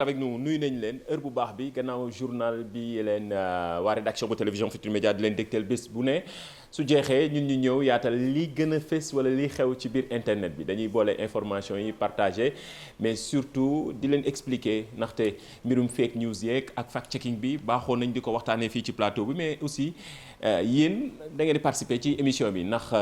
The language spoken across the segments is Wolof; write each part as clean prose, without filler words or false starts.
avec nous nuyu nañ leen heure bu baax bi gannaaw journal bi leen waa rédaction bu télévision Futurs Médias di leen dégtal bés bu ne su jeexee ñun ñu ñëw yaatal li gën a fës wala li xew ci biir internet bi dañuy boole information yi partagé mais surtout di leen expliquer ndaxte mbirum fake news yeeg ak fact checking bi baaxoon nañ di ko waxtaanee fii ci plateau bi mais aussi yéen da ngeen di participer ci émission bi ndax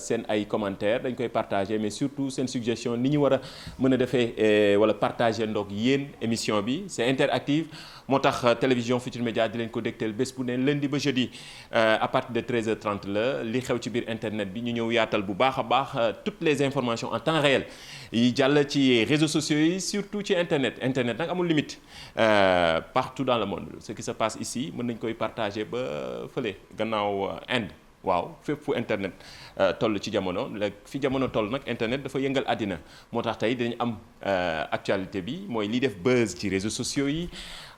seen ay commentaires dañ koy partagé mais surtout seen suggestion ni ñu war a mën a defee wala partagé ndoog yéen émission bi c'est interactive moo tax télévision Futurs Médias di leen ko dégtal bés bu ne lundi ba jeudi à partir de 13h30 la li xew ci biir internet bi ñu ñëw yaatal bu baax a baax toutes les informations en temps réel yi jàll ci réseaux sociaux yi surtout ci internet nag amul limite partout dans le monde ce qui se passe ici mën nañ koy partager ba fële gannaaw Inde waaw fépp fu internet toll ci jamono fi jamono toll nag internet dafa yëngal àddina moo tax tey dinañ am actualité bi mooy li def buzz ci réseaux sociaux yi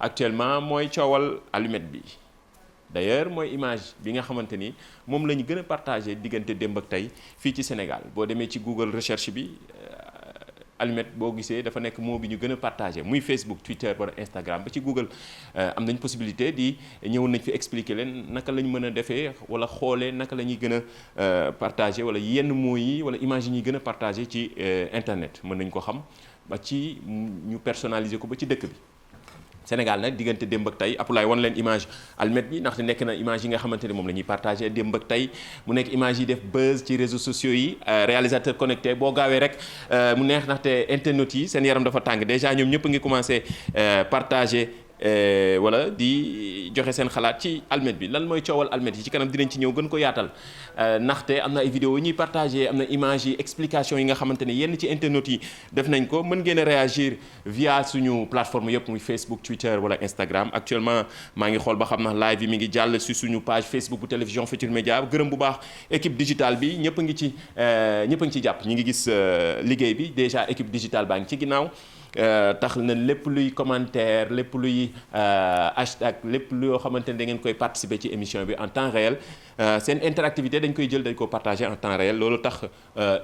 actuellement mooy coowal allumette bi d'ailleurs mooy image bi nga xamante ni moom la ñu gën a partagé diggante démb ak tey fii ci Sénégal boo demee ci Google recherche bi allumette boo gisee dafa nekk mot bi ñu gën a partagé muy Facebook Twitter wala Instagram ba ci Google am nañ possibilité di ñëw nañ fi expliquer leen naka lañ mën a defee wala xoolee naka la ñuy gën a partagé wala yenn mots yi wala image yi ñuy gën a partagé ci internet mën nañ ko xam ba ci ñu personnaliser ko ba ci dëkk bi. Sénégal nag diggante démb ak tey Apulaay wan leen image allumette bi ndaxte nekk na image yi nga xamante ne moom la ñuy partagé démb ak tey mu nekk image yi def buzz ci réseaux sociaux yi réalisateur connecté boo gaawee rek mu neex ndaxte internautes yi seen yaram dafa tàng déjà ñoom ñëpp a ngi commencé partagé wala di joxe seen xalaat ci allumette bi lan mooy coowal allumette yi ci kanam dinañ ci ñëw gën ko yaatal ndaxte am na ay vidéo yi ñuy partagé am na image yi explication yi nga xamante ne yenn ci internautes yi def nañ ko mën ngeen a réagir via suñu plateforme yëpp muy Facebook Twitter wala Instagram actuellement maa ngi xool ba xam na live yi mi ngi jàll si suñu page Facebook bu télévision Futurs Médias gërëm bu baax équipe digitale bi ñëpp a ngi ci jàpp ñi ngi gis liggéey bi déjà équipe digitale baa ngi ci ginnaaw tax na lépp luy commentaire lépp luy hashtag lépp loo xamante ne da ngeen koy participer ci émission bi en temps réel seen interactivité dañ koy jël dañ ko partager en temps réel loolu tax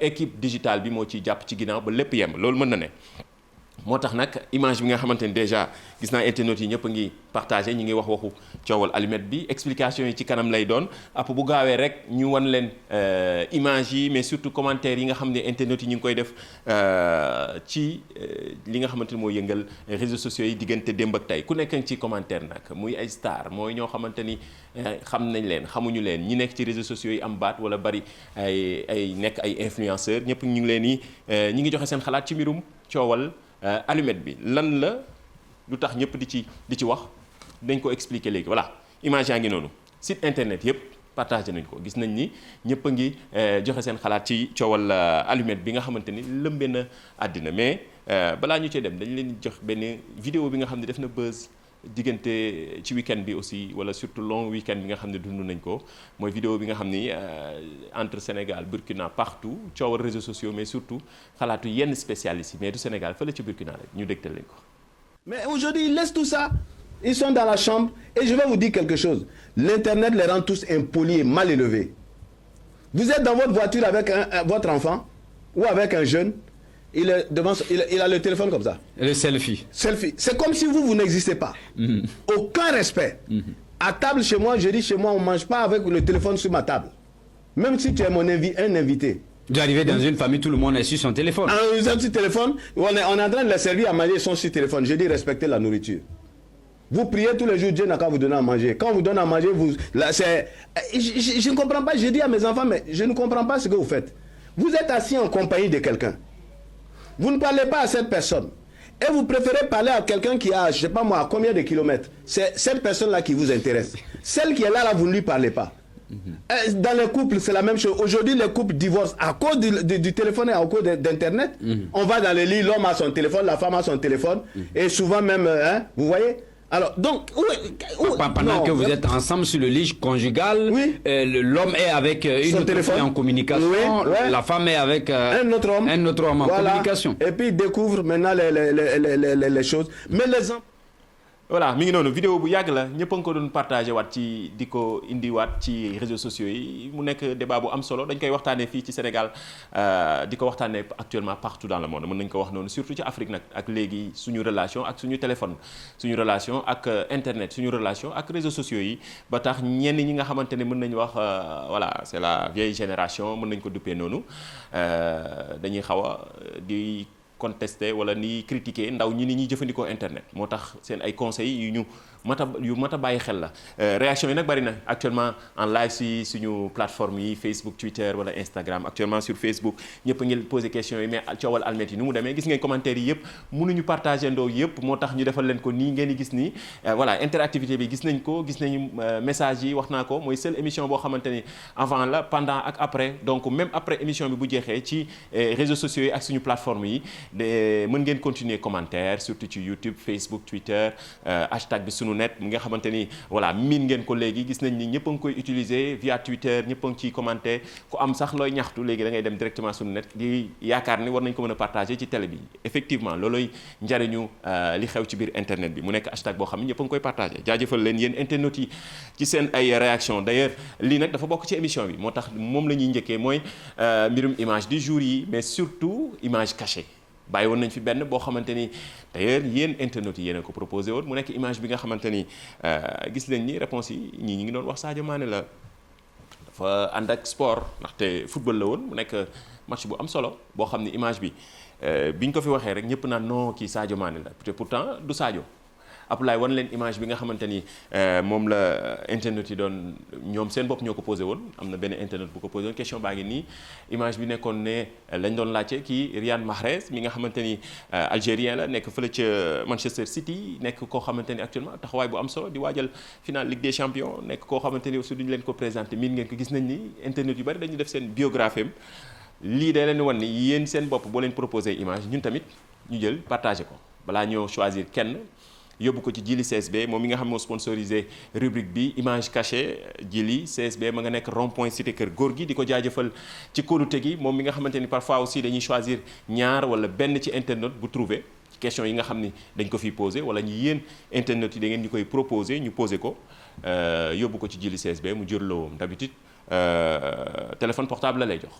équipe digitale bi moo ciy jàpp ci ginnaaw ba lépp yem loolu mën na ne. moo tax nag image bi nga xamante ni déjà gis naa internautes yi ñëpp a ngi partagé ñi ngi wax waxu coowal allumette bi explication yi ci kanam lay doon ap bu gaawee rek ñu wan leen image yi mais surtout commentaires yi nga xam ne internautes yi ñu ngi koy def ci li nga xamante ni moo yëngal réseaux sociaux yi diggante démb ak tey ku nekk ci commentaire nag muy ay star mooy ñoo xamante ni xam nañ leen xamuñu leen ñi nekk ci réseaux sociaux yi am baat wala bari ay nekk ay influenceurs ñëpp ñu ngi leen ñi ngi joxe seen xalaat ci mbirum coowal allumette bi lan la lu tax ñëpp di ci wax dañ ko expliquer léegi voilà image yaa ngi noonu site internet yëpp partagé nañ ko gis nañ ni ñëpp a ngi joxe seen xalaat ci coowal allumette bi nga xamante ni lëmbee na àddina mais balaa ñu cee dem dañ leen jox benn vidéo bi nga xam ne def na buzz diggante ci week-end bi aussi wala surtout long week-end bi nga xam ne dund nañ ko mooy vidéo bi nga xam ni entre Sénégal Burkina partout coowal réseaux sociaux mais surtout xalaatu yenn spécialistes yi mais du Sénégal fële ci Burkina rek ñu dégtal leen ko. Mais aujourd'hui ils laissent tout ça ils sont dans la chambre et je vais vous dire quelque chose l'internet les rend tous impolis et mal élevés. Vous êtes dans votre voiture avec votre enfant ou avec un jeune. Il est devant, il a le téléphone comme ça. Le selfie. Selfie. C'est comme si vous n'existez pas. Aucun respect. À table chez moi, je dis chez moi, on ne mange pas avec le téléphone sur ma table. Même si tu es un invité. Vous arrivez dans une famille, tout le monde est sur son téléphone. Ils ont sur téléphone, on est en train de les servir à manger, ils sont sur téléphone. Je dis respectez la nourriture. Vous priez tous les jours, Dieu n'a qu'à vous donner à manger. Quand on vous donne à manger, je ne comprends pas. Je dis à mes enfants, mais je ne comprends pas ce que vous faites. Vous êtes assis en compagnie de quelqu'un. Vous ne parlez pas à cette personne. Et vous préférez parler à quelqu'un qui a, je ne sais pas moi, à combien de kilomètres. C'est cette personne-là qui vous intéresse. Celle qui est là, vous ne lui parlez pas. Dans les couples, c'est la même chose. Aujourd'hui, les couples divorcent à cause du téléphone et à cause d'Internet. On va dans les lits, l'homme a son téléphone, la femme a son téléphone. Et souvent même, vous voyez. Alors, donc, pendant que vous êtes ensemble sur le lit conjugal, oui. L'homme est avec une autre femme en communication, oui, ouais. La femme est avec un autre homme en communication. Et puis, il découvre maintenant les choses. Mais les hommes... voilà mi ngi noonu vidéo bu yàgg la ñëpp a ngi ko doon partagé waat ci di ko indiwaat ci réseaux sociaux yi mu nekk débat bu am solo dañ koy waxtaanee fii ci Sénégal di ko waxtaanee actuellement partout dans le monde mën nañ ko wax noonu surtout ci Afrique nag ak léegi suñu relation ak suñu téléphone suñu relation ak internet suñu relation ak réseaux sociaux yi ba tax ñenn ñi nga xamante ne mën nañu wax voilà c'est la vieille génération mën nañ ko duppee noonu dañuy xaw a di contesté wala ni critiqué ndaw ñi ni ñuy jëfandikoo internet moo tax seen ay conseils yu mat a bàyyi xel la réaction yi nag bari na actuellement en live si suñu plateforme yi Facebook Twitter wala Instagram actuellement sur Facebook ñëpp a ngi posé questions yi mais coowal almet yi nu mu demee gis ngeen commentaires yi yëpp mënuñu partagé ndoo yëpp moo tax ñu defal leen ko nii ngeen di gis nii voilà interactivité bi gis nañ ko gis nañu message yi wax naa ko mooy seule émission boo xamante ni avant la pendant ak après donc même après émission bi bu jeexee ci réseaux sociaux yi ak suñu plateforme yi mën ngeen continuer commentaire surtout ci YouTube Facebook Twitter hashtag bi sunu net mu nga xamante ni voilà miin ngeen ko léegi gis nañ ni ñëpp a ngi koy utiliser via Twitter ñëpp a ngi ciy commenter ku am sax looy ñaxtu léegi da ngay dem directement sunu net di yaakaar ni war nañ ko mën a partager ci télé bi effectivement looloy njariñu li xew ci biir internet bi mu nekk hashtag boo xam ne ñëpp a ngi koy partager jaajëfal leen yéen internautes yi ci seen ay réaction d'ailleurs lii nag dafa bokk ci émission bi moo tax moom la ñuy njëkkee mooy mbirum image du jour yi mais surtout image cachée bàyyi woon nañ fi benn boo xamante ni d'ailleurs yéen internautes yi yéen a ko proposé woon mu nekk image bi nga xamante ni gis nañ ni réponse yi ñii ñi ngi doon wax Sadio Mané la dafa ànd ak sport ndaxte football la woon mu nekk match bu am solo boo xam ni image bi biñ ko fi waxee rek ñëpp naan non kii Sadio Mané la te pourtant du Sadio Abdoulaye wan leen image bi nga xamante ni moom la internet yi doon ñoom seen bopp ñoo ko posé woon am na benn internet bu ko posé woon question baa ngi nii image bi nekkoon ne lañ doon laajte kii Riyad Mahrez mi nga xamante ni algérien la nekk fële ca Manchester City nekk koo xamante ni actuellement taxawaay bu am solo di waajal finale Ligue des Champions nekk koo xamante ni aussi duñu leen ko présenté miin ngeen ko gis nañ ni internet yu bari dañu def seen biographie am lii day leen wan ni yéen seen bopp boo leen proposé image ñun tamit ñu jël partagé ko balaa ñoo choisir kenn yóbbu ko ci Jili CSB moom mi nga xam moo sponsorisé rubrique bi image cachée Jili CSB ma nga nekk rond point cité kër góor gi di ko jaajëfal ci kóolute gi moom mi nga xamante ni parfois aussi dañuy choisir ñaar wala benn ci internet bu trouvé question yi nga xam ni dañ ko fiy posé wala ñu yéen internet yi da ngeen ñu koy proposé ñu posé ko yóbbu ko ci Jili CSB mu jërloo d'habitude téléphone portable la lay jox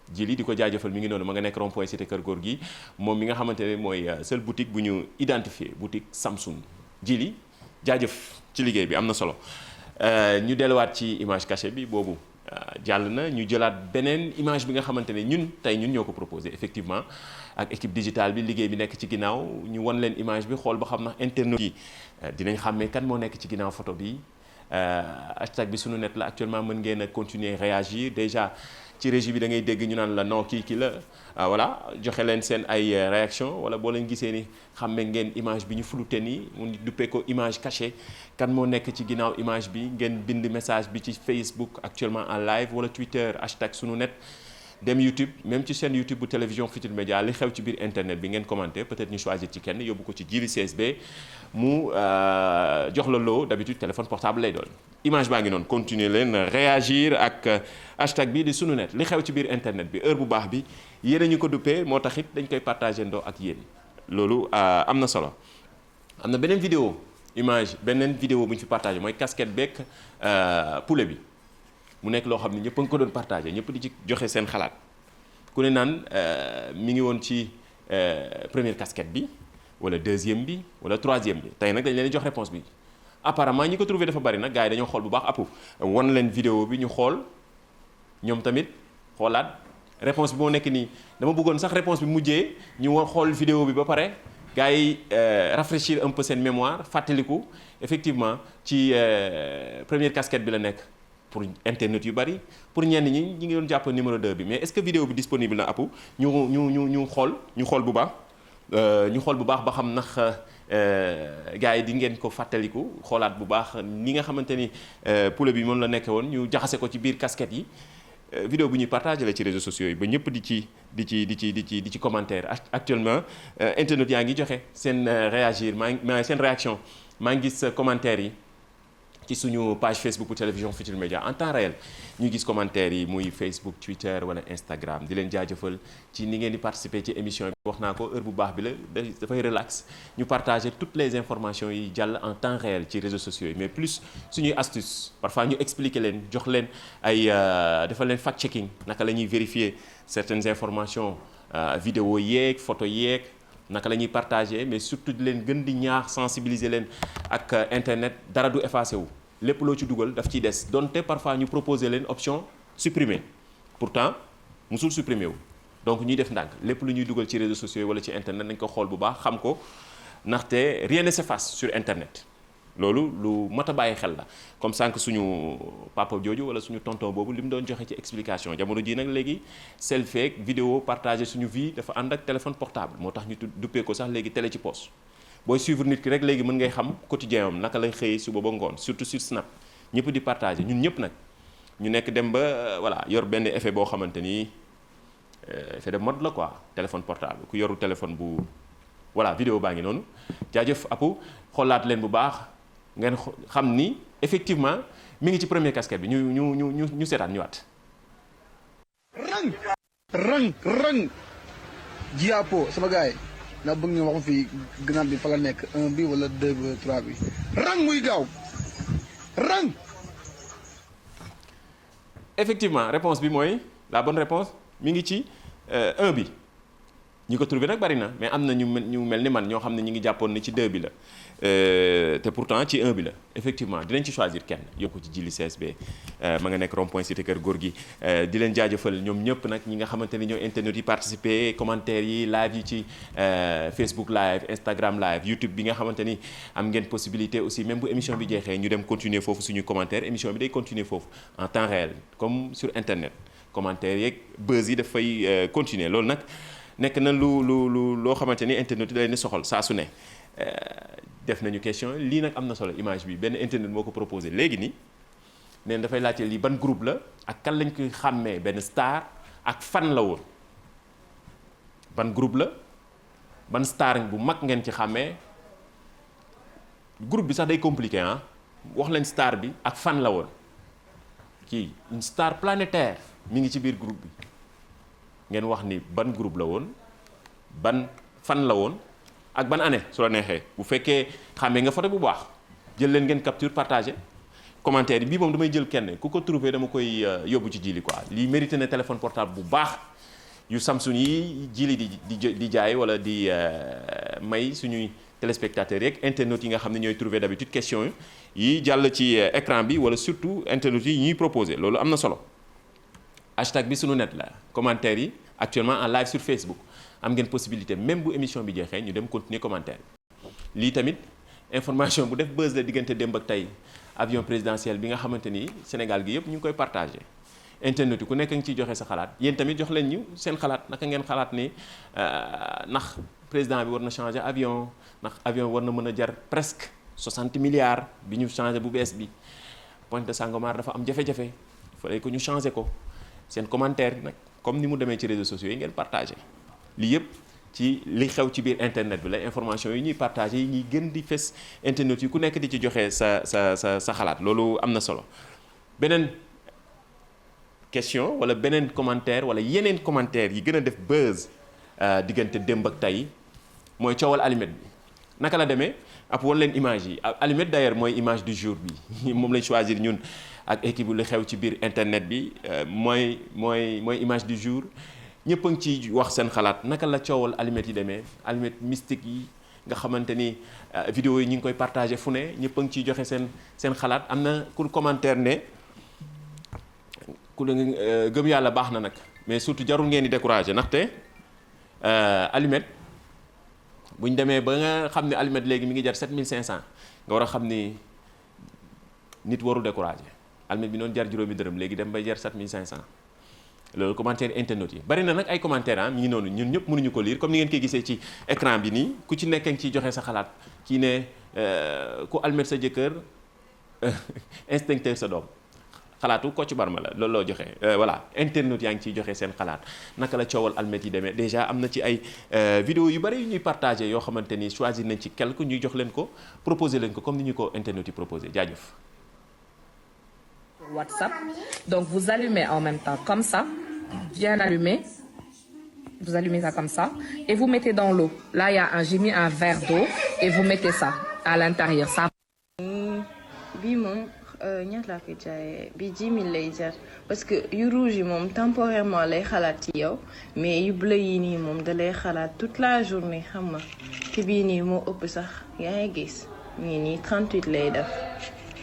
Jili di ko jaajëfal mi ngi noonu ma nga nekk rond point cité kër góor gi moom mi nga xamante ne mooy seule boutique bu ñu identifié boutique Samsung Jili jaajëf ci liggéey bi am na solo ñu delluwaat ci image cachée bi boobu jàll na ñu jëlaat beneen image bi nga xamante ne ñun tey ñun ñoo ko proposé effectivement ak équipe digitale bi liggéey bi nekk ci ginnaaw ñu won leen image bi xool ba xam na internet yi dinañ xàmmee kan moo nekk ci ginnaaw photo bi hashtag bi sunu net la actuellement mën ngeen a continuer réagir déjà ci régie bi da ngay dégg ñu naan la non kii la voilà joxe leen seen ay réaction wala boo leen gisee ni xàmme ngeen image bi ñu flouté nii mu duppee ko image cachée kan moo nekk ci ginnaaw image bi ngeen bind message bi ci Facebook actuellement en live wala Twitter hashtag sunu net dem YouTube même ci chaîne YouTube bu télévision Futurs Médias li xew ci biir internet bi ngeen commenté peut-être ñu choisir ci kenn yóbbu ko ci Jili CSB mu jox la loo d'habitude téléphone portable lay doon image baa ngi noonu continuer leen réagir ak hashtag bi di sunu net li xew ci biir internet bi heure bu baax bi yéen a ñu ko duppee moo tax it dañ koy partagé ndoo ak yéen loolu am na solo am na beneen vidéo beneen vidéo bu ñu fi partagé mooy casquette beeg poulet bi mu nekk loo xam ne ñëpp a ngi ko doon partagé ñëpp di ci joxe seen xalaat ku ne naan mi ngi woon ci première casquette bi wala deuxième bi wala troisième bi tey nag dañ leen jox réponse bi apparemment ñi ko trouvé dafa bari nag gars yi dañoo xool bu baax apu wan leen vidéo bi ñu xool ñoom tamit xoolaat réponse bi moo nekk nii dama bëggoon sax réponse bi mujjee ñu war xool vidéo bi ba pare gars yi rafraîchir un peu seen mémoire fàttaliku effectivement ci première casquette bi la nekk pour internet yu bari pour ñenn ñi ngi doon jàpp numéro 2 bi mais est-ce que vidéo bi disponible na apu ñu xool bu baax ba xam ndax gars yi di ngeen ko fàttaliku xoolaat bu baax ni nga xamante ni poulet bi moom la nekkee woon ñu jaxase ko ci biir casquette yi vidéo bu ñuy partagé la ci réseaux sociaux yi ba ñëpp di ci commentaire actuellement internet yaa ngi joxe seen réagir seen réaction maa ngi gis commentaire yi ci suñu page Facebook bu télévision Futurs Médias en temps réel ñu gis commentaires yi muy Facebook Twitter wala Instagram di leen jaajëfal ci ni ngeen di participer ci émission bi. wax naa ko heure bu baax bi la dafay relax ñu partager toutes les informations yi jàll en temps réel ci réseaux sociaux yi mais plus suñuy astuce parfois ñu expliquer leen jox leen ay defal leen fact checking naka la ñuy vérifier certaines informations vidéo yeeg photo yeeg naka la ñuy partager mais surtout di leen gën di ñaax sensibiliser leen ak internet dara du effacé wu lépp loo ci dugal daf ciy des donte parfois ñu proposer leen option supprimer pourtant musul supprimer wu donc ñuy def ndànk lépp lu ñuy dugal ci réseaux sociaux wala ci internet nañ ko xool bu baax xam ko ndaxte rien ne s'efface sur internet loolu lu mat a bàyyi xel la comme sànq suñu papa jooju wala suñu tonton boobu li mu doon joxe ci explication jamono ji nag léegi selfie ak vidéo partagé suñu vie dafa ànd ak téléphone portable moo tax ñu duppee ko sax léegi télé ci poche booy suivre nit ki rek léegi mën ngay xam quotidien am naka lay xëyee suba ba ngoon surtout sur Snap ñëpp di partagé ñun ñëpp nag ñu nekk dem ba voilà yor benn effet boo xamante ni effet de mode la quoi téléphone portable ku yoru téléphone bu voilà vidéo baa ngi noonu jaajëf Apu xoolaat leen bu baax ngeen xam ni effectivement mi ngi ci première casquette bi ñu seetaan ñëwaat. rang Diapo sama gars yi ndax bëgg nga wax ma fii gannaaw bi fa la nekk 1 bi wala 2 bi 3 bi rang muy gaaw rang. effectivement réponse bi mooy la bonne réponse mi ngi ci 1 bi ñi ko trouvé nag bari na mais am na ñu mel ni man ñoo xam ne ñi ngi jàppoon ni ci 2 bi la te pourtant ci 1 bi la effectivement dinañ ci choisir kenn yokku ci jili CSB ma nga nekk rond point cité kër góor gi di leen jaajëfal ñoom ñëpp nag ñi nga xamante ni ñoo internet yi participer commentaires yi live yi ci Facebook live Instagram live YouTube bi nga xamante ni am ngeen possibilité aussi même bu émission bi jeexee ñu dem continuer foofu suñu commentaire émission bi day continuer foofu en temps réel comme sur internet commentaires yeeg buzz yi dafay continuer loolu nag nekk na loo xamante ni internet yi day ne soxal saa su ne def nañu question lii nag am na solo image bi benn internet moo ko proposé léegi nii neen dafay laajte lii ban groupe la ak kan lañ koy xàmmee benn star ak fan la woon ban groupe la ban star bu mag ngeen ci xàmmee groupe bi sax day compliqué wax leen star bi ak fan la woon kii une star planétaire mi ngi ci biir groupe bi ngeen wax ni ban groupe la woon ban fan la woon ak ban année su la neexee bu fekkee xàmmee nga photo bu baax jël leen ngeen capture partagé commentaire yi bii moom damay jël kenn ku ko trouvé dama koy yóbbu ci jili quoi lii mérité na téléphone portable bu baax yu Samsung yi jili di jaay wala di may suñuy téléspectateurs yeeg internautes yi nga xam ne ñooy trouvé d'habitude question yi jàll ci écran bi wala surtout internautes yi ñuy proposé loolu am na solo hashtag bi sunu net la commentaire yi actuellement en live sur Facebook am ngeen possibilité même bu émission bi jeexee ñu dem continuer commentaire lii tamit information bu def buzz la diggante démb ak tey avion présidentiel bi nga xamante ni Sénégal gi yëpp ñu ngi koy partagé internet yi ku nekk nga ciy joxe sa xalaat yéen tamit jox leen ñu seen xalaat naka ngeen xalaat ni ndax président bi war na changer avion ndax avion war na mën a jar presque 60 milliards bi ñu changé bu bees bi Pointe de Sangomar dafa am jafe-jafe fallait que ñu changé ko seen commentaire nag comme ni mu demee ci réseaux sociaux yi ngeen partagé lii yëpp ci li xew ci biir internet bi la information yi ñuy partagé yi ñuy gën di fes internet yi ku nekk di ci joxe sa xalaat loolu am na solo beneen question wala beneen commentaire wala yeneen commentaire yi gën a def buzz diggante démb ak tey mooy coowal allumette bi naka la demee ab wan leen image yi allumette d'ailleurs mooy image du jour bi moom lañ choisir ñun ak équipe li xew ci biir internet bi mooy image du jour ñëpp a ngi ciy wax seen xalaat naka la coowal allumette yi demee allumette mystique yi nga xamante ni vidéo yi ñu ngi koy partagé fu ne ñëpp a ngi ciy joxe seen xalaat am na ku commentaire ne ku gëm yàlla baax na nag mais surtout jarul ngeen di découragé ndaxte allumette bu ñu demee ba nga xam ne allumette léegi mi ngi jar 7500 nga war a xam ni nit warul découragé allumette bi noonu jar juróomi dërëm léegi dem ba jar 7500 loolu commentaire internet yi bari na nag ay commentaire mi ngi noonu ñun ñëpp mënuñu ko lire comme ni ngeen koy gisee ci écran bi nii ku ci nekk nga ciy joxe sa xalaat kii ne ku allumette sa jëkkër instincteur sa doom xalaatu Kocc Barma la loolu loo joxe voilà internet yaa ngi ciy joxe seen xalaat naka la coowal allumette yi demee déjà am na ci ay vidéo yu bari yu ñuy partagé yoo xamante ni choisir nañ ci quelque ñuy jox leen ko proposé leen ko comme ni ñu ko internet yi proposé jaajëf WhatsApp. Donc vous allumez en même temps comme ça, bien allumé. Vous allumez ça comme ça et vous mettez dans l'eau. Là, j'ai mis un verre d'eau et vous mettez ça à l'intérieur. Ça. Bii moom ñaata laa koy jaayee bii 10 000 lay jar parce que yu rouge yi moom temporairement lay xalaat ci yow mais yu bleu yi nii moom da lay xalaat toute la journée xam nga te bii nii moo ëpp sax yaa ngi gis nii 38 lay def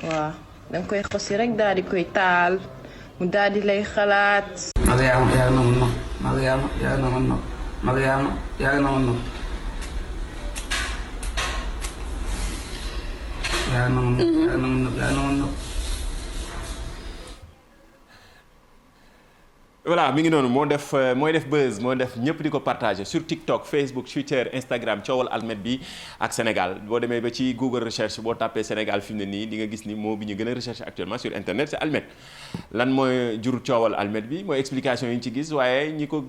waaw danga koy xosi rek daal di koy taal mu daal di lay xalaat. Mariama yaa na ma nopp Mariama yaa na ma nopp Mariama yaa na ma nopp yaa na ma nopp yaa na ma nopp yaa na ma nopp. voilà mi ngi noonu mooy def buzz moo def ñëpp di ko partager sur TikTok Facebook Twitter Instagram coowal almet bi ak Sénégal boo demee ba ci Google recherche boo tapé Sénégal fi mu ne nii di nga gis ni moo bi ñu gën a recherche actuellement sur internet c'est almet lan mooy jur coowal almet bi mooy explication yi ñu ci gis waaye ñi ko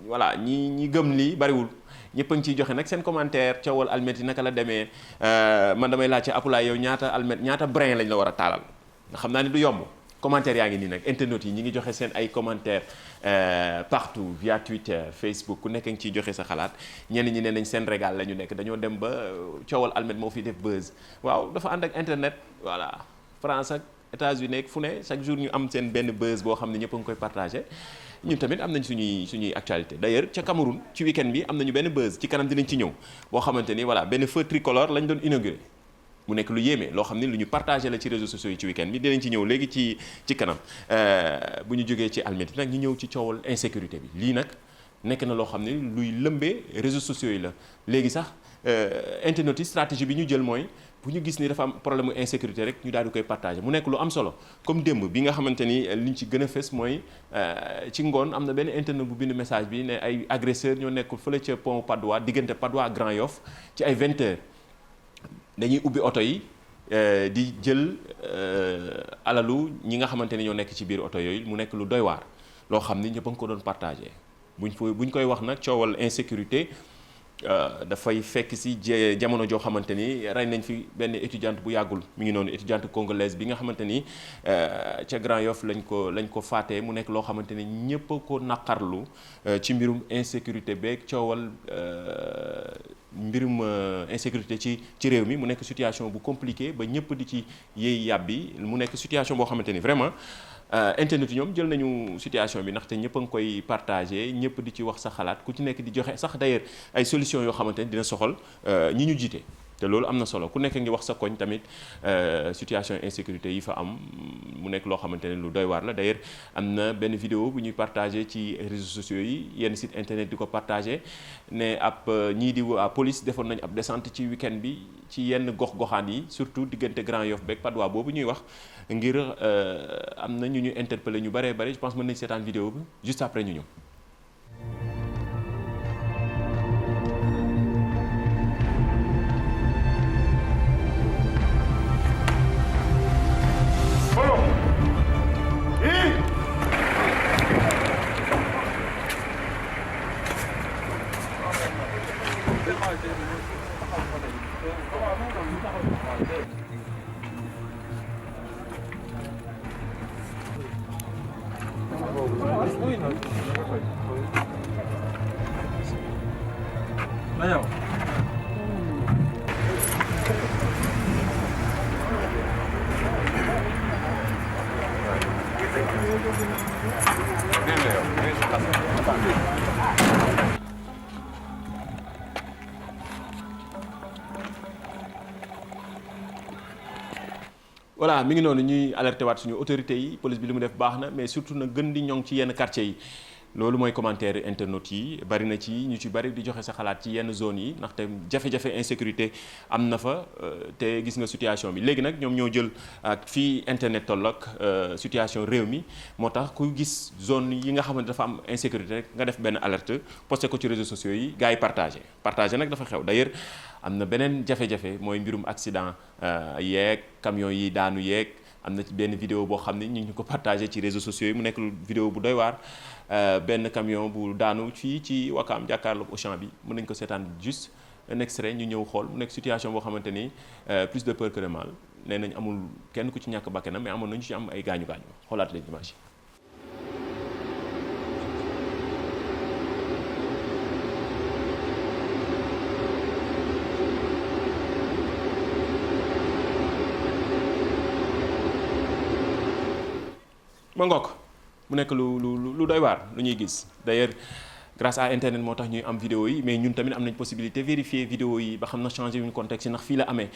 voilà ñi gëm lii bariwul ñëpp a ngi ciy joxe nag seen commentaire coowal almet yi naka la demee man damay laajte Apulaay yow ñaata brin lañ la war a taalal nga xam naa ni du yomb. commentaire yaa ngi nii nag internet yi ñi ngi joxe seen ay commentaire partout via Twitter Facebook ku nekk ngi ciy joxe sa xalaat ñenn ñi ne nañ seen régal la ñu nekk dañoo dem ba coowal almet moo fi def buzz waaw dafa ànd ak internet voilà France ak États-Unis ak fu ne chaque jour ñu am seen benn buzz boo xam ne ñëpp a ngi koy partagé ñun tamit am nañ suñuy actualité d'ailleurs ca Cameroun ci week-end bi am nañu benn buzz ci kanam dinañ ci ñëw boo xamante ni voilà benn feu tricolore lañ doon inauguré mu nekk lu yéeme loo xam ne lu ñu partagé la ci réseaux sociaux yi ci week-end bi dinañ ci ñëw léegi ci kanam bu ñu jógee ci almet nag ñu ñëw ci coowal insécurité bi lii nag nekk na loo xam ne luy lëmbee réseaux sociaux yi la léegi sax internet yi stratégie bi ñu jël mooy bu ñu gis ni dafa am problème mu insécurité rek ñu daal di koy partagé mu nekk lu am solo comme démb bi nga xamante ni liñ ci gën a fës mooy ci ngoon am na benn internet bu bind message bi ne ay agresseurs ñoo nekkul fële ca pont Patte d'Oie diggante Patte d'Oie ak Grand Yoff ci ay 20h dañuy ubbi oto yi di jël alalu ñi nga xamante ni ñoo nekk ci biir oto yooyu mu nekk lu doy waar loo xam ni ñëpp a ngi ko doon partagé buñ koy wax nag coowal insécurité dafay fekk si jamono joo xamante ni rey nañ fi benn étudiante bu yàggul mi ngi noonu étudiante congolaise bi nga xamante ni ca Grand Yoff lañ ko faatee mu nekk loo xamante ni ñëpp a ko naqarlu ci mbirum insécurité beeg coowal mbirum insécurité ci réew mi mu nekk situation bu compliquée ba ñëpp di ci yéey yàbbi mu nekk situation boo xamante ni vraiment internet yi ñoom jël nañu situation bi ndaxte ñëpp a ngi koy partagé ñëpp di ci wax sa xalaat ku ci nekk di joxe sax d'ailleurs ay solutions yoo xamante ni dina soxal ñi ñu jiite te loolu am na solo ku nekk ngi wax sa koñ tamit situation insécurité yi fa am mu nekk loo xamante ne lu doy waar la d'ailleurs am na benn vidéo bu ñuy partagé ci réseaux sociaux yi yenn site internet di ko partagé ne ab ñii di waa police defoon nañu ab descente ci week-end bi ci yenn gox-goxaan yi surtout diggante Grand Yoff beeg Patte d'Oie boobu ñuy wax ngir am na ñu interpellé ñu bëree bëri je pense mën nañu seetaan vidéo bi juste après ñu ñëw. voilà mi ngi noonu ñuy alerté waat suñu autorités yi police bi li mu def baax na mais surtout na gën di ñoŋ ci yenn quartier yi loolu mooy commentaire internautes yi bari na ci ñu ci bari di joxe sa xalaat ci yenn zones yi ndaxte jafe-jafe insécurité am na fa te gis nga situation bi léegi nag ñoom ñoo jël ak fii internet toll ak situation réew mi moo tax ku gis zone yi nga xamante dafa am insécurité rek nga def benn alerte posté ko ci réseaux sociaux yi gars yi partagé nag dafa xew d'ailleurs am na beneen jafe-jafe mooy mbirum accident yeeg camion yi daanu yeeg am na ci benn vidéo boo xam ne ñu ngi ko partagé ci réseaux sociaux yi mu nekk vidéo bu doy waar benn camion bu daanu fii ci Wakaam jàkkaarloog Auchan bi mën nañ ko seetaan juste un extrait ñu ñëw xool mu nekk situation boo xamante ni plus de peur que de mal nee nañ amul kenn ku ci ñàkk bakkanam mais amoon nañu ci am ay gaañu xoolaat leen image yi. ma ngook mu nekk lu doy waar lu ñuy gis d'ailleurs grâce à internet moo tax ñuy am vidéo yi mais ñun tamit am nañ possibilité vérifier vidéo yi ba xam na changé wuñ contexte yi ndax fii la amee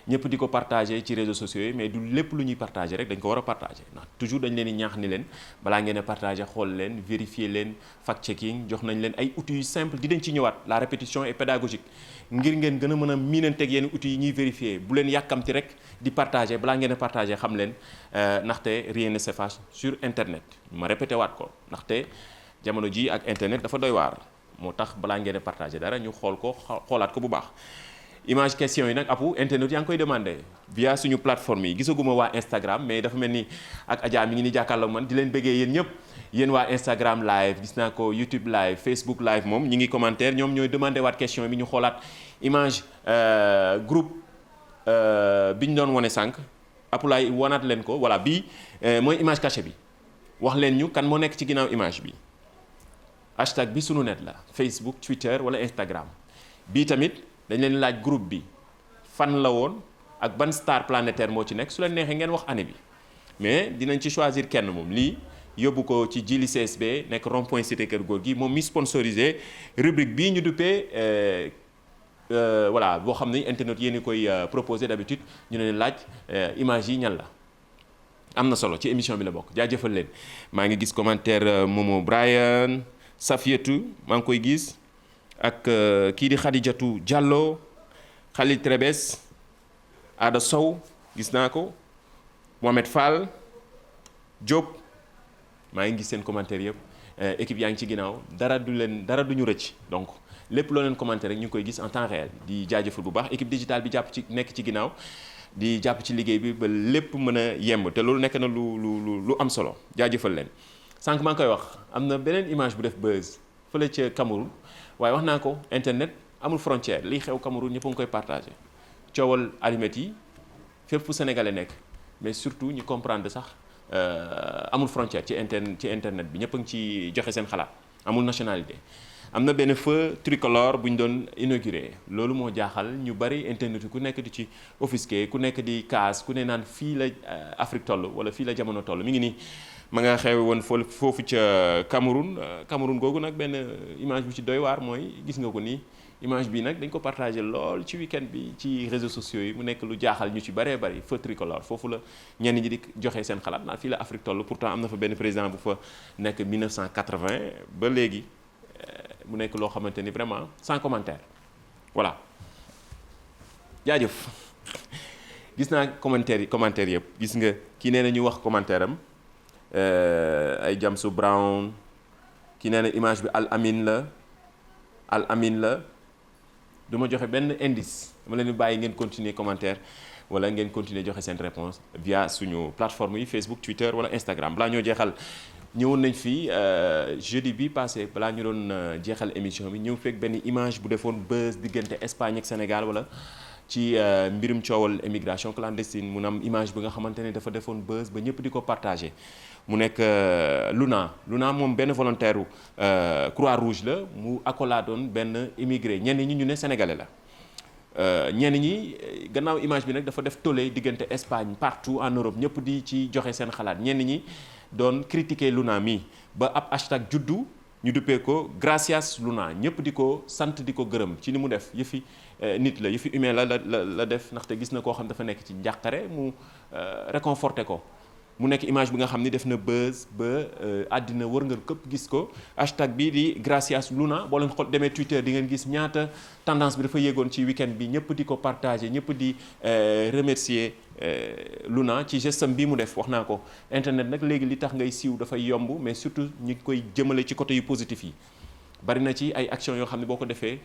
ñëpp di ko partagé ci réseaux sociaux yi mais du lépp lu ñuy partagé rek dañ ko war a partagé ndax toujours dañ leen di ñaax ni leen balaa ngeen a partagé xool leen vérifier leen fact checking jox nañ leen ay outils yu simple di dañ ci ñëwaat la répétition est pédagogique ngir ngeen gën a mën a miinanteeg yenn outils yi ñuy vérifier bu leen yàkkamti rek di partagé balaa ngeen a partagé xam leen ndaxte rien ne s'efface sur internet ma répété waat ko ndaxte jamono ji ak internet dafa doy waar moo tax balaa ngeen a partagé dara ñu xoolaat ko bu baax. image question yi nag apu internet yaa ngi koy demandé via suñu plateforme yi gisaguma waa Instagram mais dafa mel ni ak Adja mi ngi ni jàkkaarloo man di leen bëggee yéen ñëpp yéen waa Instagram live gis naa ko YouTube live Facebook live moom ñi ngi commentaire ñoom ñooy demandé waat question bi ñu xoolaat image groupe bi ñu doon wane sànq apulaay wanaat leen ko voilà bii mooy image cachée bi wax leen ñu kan moo nekk ci ginnaaw image bi hashtag bi sunu net la Facebook Twitter wala Instagram bii tamit dañ leen laaj groupe bi fan la woon ak ban star planétaire moo ci nekk su leen neexee ngeen wax année bi mais dinañ ci choisir kenn moom lii yóbbu ko ci Jili CSB nekk rond point cité Kër Góor gi moom mi sponsorisé rubrique bii ñu duppee voilà boo xam ne internet yéen koy proposé d'habitude ñu leen laaj image yi ñan la am na solo ci émission bi la bokk jaajëfal leen maa ngi gis commentaire Momo Brian Safietou maa ngi koy gis ak kii di Khadijatou Diallo Khalil Trebes Ada Sow gis naa ko Mohamed Fall Diop maa ngi gis seen commentaire yëpp équipe yaa ngi ci ginnaaw dara du ñu rëcc donc lépp loo leen commentaire rek ñu ngi koy gis en temps réel di jaajëfal bu baax équipe digitale bi nekk ci ginnaaw di jàpp ci liggéey bi ba lépp mën a yemb te loolu nekk na lu am solo jaajëfal leen sànq maa ngi koy wax am na beneen image bu def buzz fële ca Cameroun waaye wax naa ko internet amul frontière liy xew Cameroun ñëpp a ngi koy partagé coowal allumettes yi fépp fu sénégalais nekk mais surtout ñu comprendre sax amul frontière ci internet bi ñëpp a ngi ci joxe seen xalaat amul nationalité. am na benn feu tricolore bu ñu doon inauguré loolu moo jaaxal ñu bari internet yi ku nekk di ci offusqué ku nekk di kaas ku ne naan fii la Afrique toll wala fii la jamono toll mi ngi nii. ma nga xew woon foofu ca Cameroun googu nag benn image bu ci doy waar mooy gis nga ko nii image bi nag dañ ko partagé lool ci week-end bi ci réseaux sociaux yi mu nekk lu jaaxal ñu ci bëree bëri feu tricolore foofu la ñenn ñi di joxe seen xalaat naan fii la Afrique toll pourtant am na fa benn président bu fa nekk 1980 ba léegi mu nekk loo xamante ni vraiment sans commentaire voilà jaajëf gis naa commentaire yëpp gis nga kii nee na ñu wax commentaire am ay Jamsu Brown ki nee na image bi Al Amin la du ma joxe benn indice dama leen di bàyyi ngeen continuer commentaire wala ngeen continuer joxe seen réponse via suñu plateforme yi Facebook Twitter wala Instagram balaa ñoo jeexal ñëwoon nañ fii jeudi bi passé balaa ñu doon jeexal émission bi ñëw fekk benn image bu defoon buzz diggante Espagne ak Sénégal wala ci mbirum coowal émigration clandestine mu am image bi nga xamante ne dafa defoon buzz ba ñëpp di ko partagé mu nekk Luna moom benn volontaire u Croix-Rouge la mu accolaadoon benn immigré ñenn ñi ñu ne sénégalais la ñenn ñi gannaaw image bi nag dafa def tollé diggante Espagne partout en Europe ñëpp di ci joxe seen xalaat ñenn ñi doon critiquer Luna mi ba ab hashtag juddu ñu duppee ko Gracias Luna ñëpp di ko sant di ko gërëm ci ni mu def yëfi nit la yëfi humain la def ndaxte gis na koo xam dafa nekk ci njàqare mu réconforté ko mu nekk image bi nga xam ni def na buzz ba àddina wër nga këpp gis ko hashtag bi di Gracias Luna boo leen xool demee Twitter di ngeen gis ñaata tendance bi dafa yéegoon ci week-end bi ñëpp di ko partagé ñëpp di remercier Luna ci gestam bii mu def wax naa ko internet nag léegi li tax ngay siiw dafay yomb mais surtout ñu koy jëmale ci côté yu positif yi bari na ci ay actions yoo xam ne boo ko defee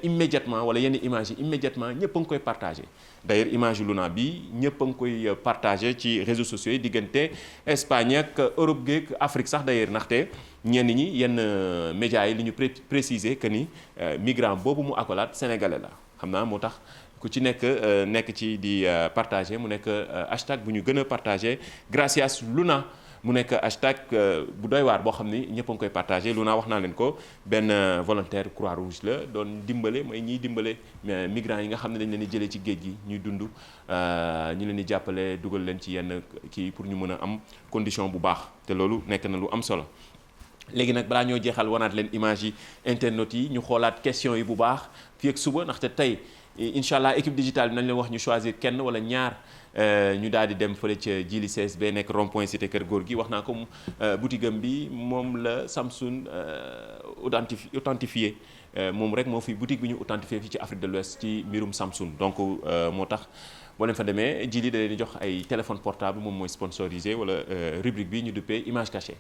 immédiatement wala yenn images yi immédiatement ñëpp a ngi koy partagé d'ailleurs image Luna bi ñëpp a ngi koy partagé ci réseaux sociaux yi diggante Espagne ak Europe geek Afrique sax d'ailleurs ndaxte ñenn ñi yenn médias yi li ñu préciser que ni migrant boobu mu accolade sénégalais la xam naa moo tax ku ci nekk ci di partager mu nekk hashtag bu ñu gën a partager gracias Luna mu nekk hashtag bu doy waar boo xam ni ñëpp a ngi koy partager Luna wax naa leen ko benn volontaire Croix-Rouge la doon dimbale mooy ñiy dimbale migrants yi nga xam ne dañ leen di jëlee ci géej gi ñuy dund ñu leen di jàppale dugal leen ci yenn kii pour ñu mën a am condition bu baax te loolu nekk na lu am solo. léegi nag balaa ñoo jeexal wanaat leen image yi internet yi ñu xoolaat question yi bu baax fii ak suba ndaxte tey incha allah équipe digitale bi nañ leen wax ñu choisir kenn wala ñaar ñu daal di dem fële ca Jili CSB nekk rond point cité Kër Góor gi wax naa ko boutique am bi moom la Samsung authentifié moom rek moo fi boutique bi ñu authentifié fii ci Afrique de l'Ouest ci mbirum Samsung donc moo tax boo leen fa demee Jili da leen di jox ay téléphone portable moom mooy sponsorisé wala rubrique bi ñu duppee image cachée.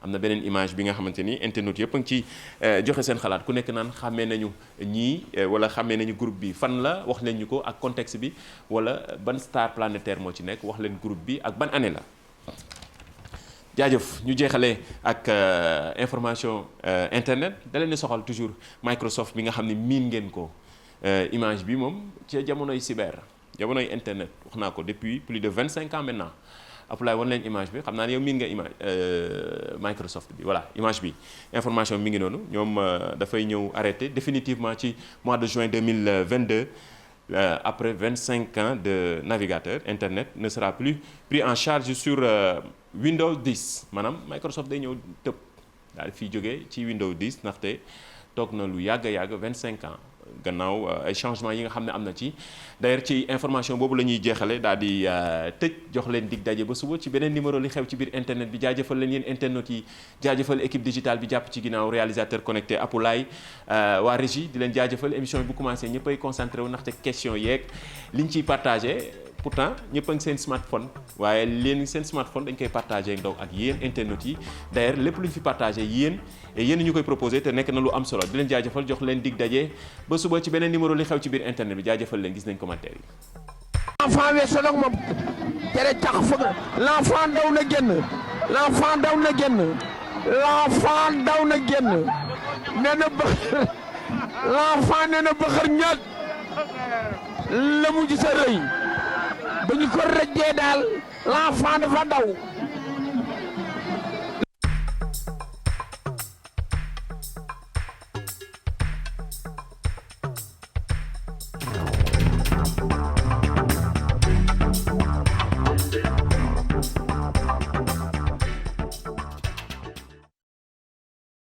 am na beneen image bi nga xamante ni internet yëpp a ngi ci joxe seen xalaat ku nekk naan xàmmee nañu ñii wala xàmmee nañu groupe bi fan la wax leen ñu ko ak contexte bi wala ban star planétaire moo ci nekk wax leen groupe bi ak ban année la. jaajëf ñu jeexalee ak information internet da leen di soxal toujours Microsoft bi nga xam ne miin ngeen ko image bi moom ci jamonoy cyber jamonoy internet wax naa ko depuis plus de 25 ans maintenant. Apulaay wan leen image bi xam naa ne yow miin nga image Microsoft bi voilà image bi information mi ngi noonu ñoom dafay ñëw arrêté définitivement ci mois de juin 2022 après 25 ans de navigateur internet ne sera plus pris en charge sur Windows 10 maanaam Microsoft day ñëw tëb daal fiy jógee ci Windows 10 ndaxte toog na lu yàgg a yàgg 25 ans gannaaw ay changements yi nga xam ne am na ci d'ailleurs ci information boobu la ñuy jeexale daal di tëj jox leen dig daje ba suba ci beneen numéro li xew ci biir internet bi jaajëfal leen yéen internet yi jaajëfal équipe digitale bi jàpp ci ginnaaw réalisateur connecté Apulaay waa régie di leen jaajëfal émission bi bu commencé ñëpp ay concentré wu ndaxte question yeeg liñ ciy partagé pourtant ñëpp a ngi seen smartphone waaye leen seen smartphone dañ koy partagé donc ak yéen internet yi d'ailleurs lépp lu ñu fi partagé yéen ñu koy proposé te nekk na lu am solo di leen jaajëfal jox leen dig daje ba suba ci beneen numéro li xew ci biir internet bi jaajëfal leen gis nañ commentaire yi. l'enfant weesu nag moom tere tax fëgg l'enfant daw na génn l'enfant daw na génn l'enfant daw na génn nee na ba l'enfant nee na bëxër ñaat la mu gis a rëy ba ñu ko rëjjee daal l'enfant dafa daw